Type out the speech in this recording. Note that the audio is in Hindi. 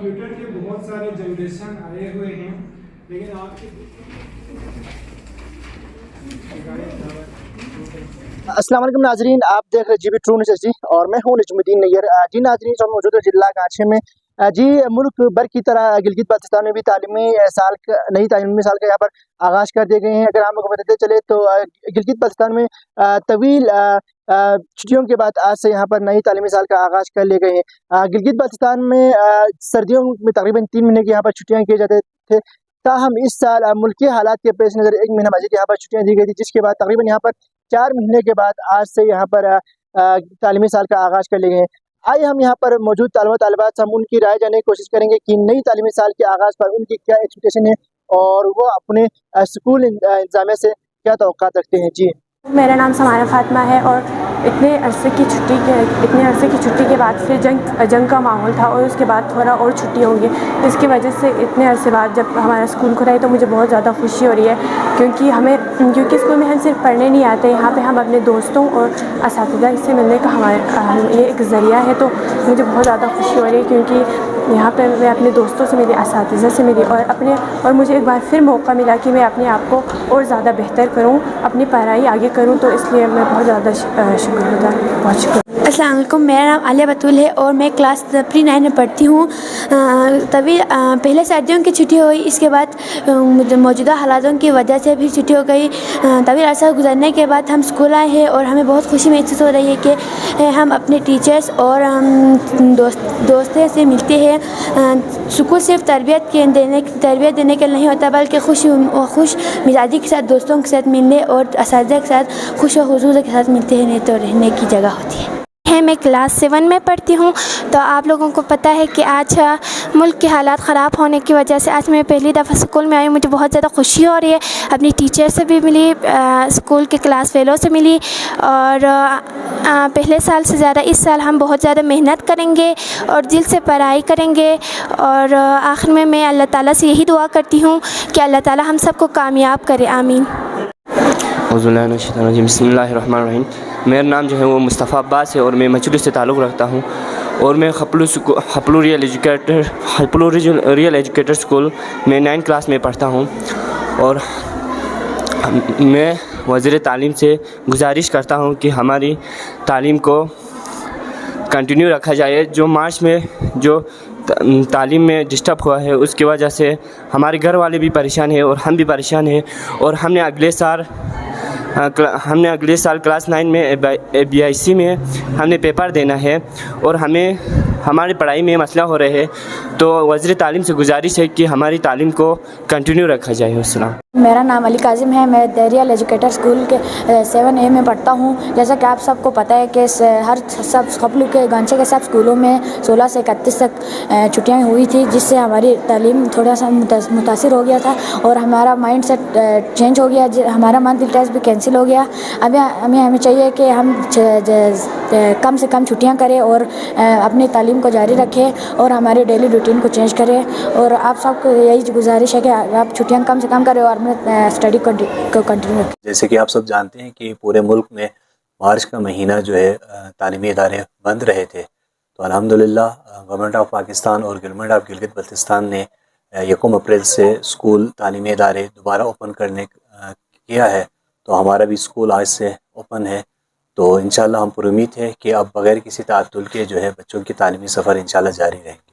कंप्यूटर के बहुत सारे जनरेशन आए हुए हैं, लेकिन आपके अस्सलाम वालेकुम नाजरीन, आप देख रहे GB ट्रू न्यूज़ जी और मैं हूं निजमुद्दीन नैयर। जी नाजरीन, हम मौजूद है जिला गाछे में। जी मुल्क भर की तरह गिलगित बाल्टिस्तान में भी नई तालीमी साल का यहाँ पर आगाज़ कर दिए गए हैं। अगर हम लोग बताते चले तो गिलगित बाल्टिस्तान में तवील छुट्टियों के बाद आज से यहाँ पर नई तालीमी साल का आगाज़ कर लिए गए हैं। गिलगित बाल्टिस्तान में सर्दियों में तकरीबन 3 महीने की यहाँ पर छुट्टियाँ किए जाते थे। ताहम इस साल मुल्की हालात के पेश नज़र 1 महीना मजीद यहाँ पर छुट्टियाँ दी गई थी, जिसके बाद तकरीबन यहाँ पर 4 महीने के बाद आज से यहाँ पर तालीमी साल का आगाज़ कर लिए गए हैं। आइए हम यहाँ पर मौजूद तालिबात से हम उनकी राय जानने की कोशिश करेंगे कि नई तालीमी साल के आगाज़ पर उनकी क्या एक्सपेक्टेशन है और वो अपने स्कूल इंतजामिया से क्या तवक्कात रखते हैं। जी, मेरा नाम समारा फातिमा है और इतने अरसे की छुट्टी के बाद फिर जंग का माहौल था और उसके बाद थोड़ा और छुट्टी होंगी। इसकी वजह से इतने अरसे बाद जब हमारा स्कूल खुला है तो मुझे बहुत ज़्यादा खुशी हो रही है, क्योंकि स्कूल में हम सिर्फ पढ़ने नहीं आते, यहाँ पे हम अपने दोस्तों और असातिज़ा से मिलने का ये एक ज़रिया है। तो मुझे बहुत ज़्यादा खुशी हो रही है क्योंकि यहाँ पे मैं अपने दोस्तों से मिली, असातिज़ा से मिली और मुझे एक बार फिर मौका मिला कि मैं अपने आप को और ज़्यादा बेहतर करूँ, अपनी पढ़ाई आगे करूँ। तो इसलिए मैं बहुत ज़्यादा शुक्रगुज़ार हूँ। बहुत शुक्रिया। अस्सलाम वालेकुम, मेरा नाम आलिया बतूल है और मैं क्लास प्री-9 में पढ़ती हूँ। तभी पहले सर्दियों की छुट्टी हुई, इसके बाद मौजूदा हालातों की वजह से भी छुट्टी हो गई। तभी अरसा गुजरने के बाद हम स्कूल आए हैं और हमें बहुत खुशी महसूस हो रही है कि हम अपने टीचर्स और दोस्तों से मिलते हैं। स्कूल सिर्फ तरबियत देने के नहीं होता, बल्कि खुश मिजाजी के साथ दोस्तों के साथ मिलने और असातिज़ा के साथ खुश व हुजूर के साथ मिलते हैं तो रहने की जगह होती है। मैं क्लास 7 में पढ़ती हूँ। तो आप लोगों को पता है कि आज मुल्क के हालात ख़राब होने की वजह से आज मैं पहली दफ़ा स्कूल में आई। मुझे बहुत ज़्यादा खुशी हो रही है, अपनी टीचर से भी मिली, स्कूल के क्लास फेलो से मिली और पहले साल से ज़्यादा इस साल हम बहुत ज़्यादा मेहनत करेंगे और दिल से पढ़ाई करेंगे। और आखिर में मैं अल्लाह ताला से यही दुआ करती हूँ कि अल्लाह ताला हम सबको कामयाब करे, आमीन। बिस्मिल्लाहिर्रहमानिर्रहीम। मेरा नाम जो है वो मुस्तफ़ा अब्बास है और मैं मचली से ताल्लुक़ रखता हूँ और मैं खपलू रियल एजुकेटर स्कूल में 9 क्लास में पढ़ता हूँ। और मैं वज़ीर तालीम से गुजारिश करता हूँ कि हमारी तालीम को कंटिन्यू रखा जाए। जो मार्च में जो तालीम में डिस्टर्ब हुआ है उसकी वजह से हमारे घर वाले भी परेशान हैं और हम भी परेशान हैं। और हमने अगले साल क्लास 9 में BIC में हमने पेपर देना है और हमारी पढ़ाई में मसला हो रहे हैं। तो वज़ीर तालीम से गुजारिश है कि हमारी तालीम को कंटिन्यू रखा जाए। अस्सलाम। मेरा नाम अली काजिम है, मैं रियल एजुकेटर स्कूल के 7A में पढ़ता हूँ। जैसा कि आप सबको पता है कि सब खपलू के गांचे के सब स्कूलों में 16 से 31 तक छुट्टियाँ हुई थी, जिससे हमारी तालीम थोड़ा सा मुतासिर हो गया था और हमारा माइंड सेट चेंज हो गया। हमारा मंथली टेस्ट भी कैंसिल हो गया। अभी हमें चाहिए कि हम कम से कम छुट्टियाँ करें और अपनी तालीम को जारी रखें और हमारे डेली रूटीन को चेंज करें। और आप सबको यही गुजारिश है कि आप छुट्टियाँ कम से कम करें और अपने स्टडी को कंटिन्यू रखें। जैसे कि आप सब जानते हैं कि पूरे मुल्क में मार्च का महीना जो है तालीमी इदारे बंद रहे थे, तो अल्हम्दुलिल्लाह गवर्नमेंट ऑफ पाकिस्तान और गवर्नमेंट ऑफ गिलगित बल्तिस्तान ने 1 अप्रैल से स्कूल तालीमी इदारे दोबारा ओपन करने किया है। तो हमारा भी स्कूल आज से ओपन है। तो इंशाल्लाह हम पर उम्मीद है कि अब बग़ैर किसी ताअत्तुल के जो है बच्चों की तालीमी सफ़र इंशाल्लाह जारी रहेंगे।